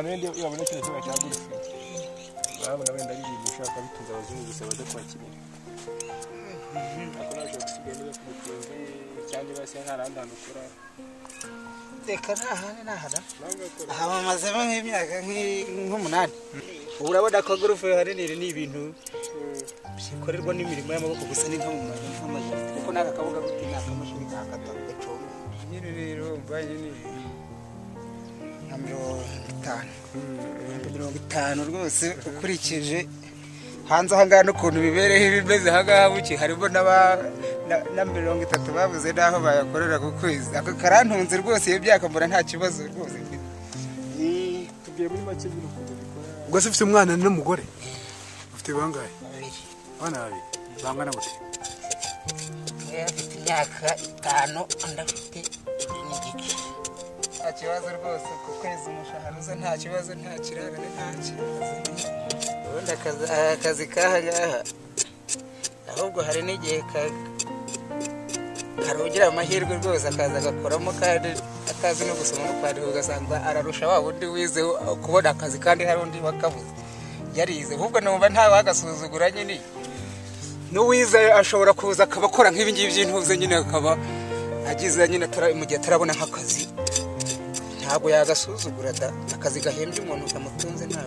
wende yabona cyo cyo cyagurutse babona wenda ari ibintu ushaka bitunza abazungu gusa baza kwakira akora cyo gusigaye niba kumutunze cyane base ntarandana ukora reka nahana aha bamaze nk'imyaka nk'umunani urabona ko gurufe hari ni ibintu bikorerwa n'imirimo y'amaboko gusa ni nka mu mazi kuko naka kabuga gutina akamashini kakata gacoma nyine rero mbaye ni na 50 rwose ukurikije hanze ahangana n'ukuntu bibereho ibimeze ahangaha buki harimo na 30 babuze naho bayakorera ku kwezi aka karantunze rwose iyo byakambura nta kibazo rwose tugiye muri make y'urukundo bikora ubwo se ufite umwana n'umugore ufite bangahe babiri bana babiri bangana gute afite imyaka 5 ndafite n'igice nta kibazo rwose ku kwezi umushahara uza nta kibazo nta kirarane nta kibazo ubundi akazi kahangaha ahubwo hari n'igihe karugira amahirwe rwose akaza agakoramo kandi atazi no gusoma no kwandika ugasanga ararusha wa wundi wizeho kubona akazi kandi hari undi wakabuze yarize ahubwo numva nta wagasuzugura nyine n'uwize ashobora kuza akabakora nk'ibi ngibi by'intuze nyine akaba agize nyine mu gihe atarabona nk'akazi ntabwo yagasuzugura da akazi gahembye umuntu kamutunze nta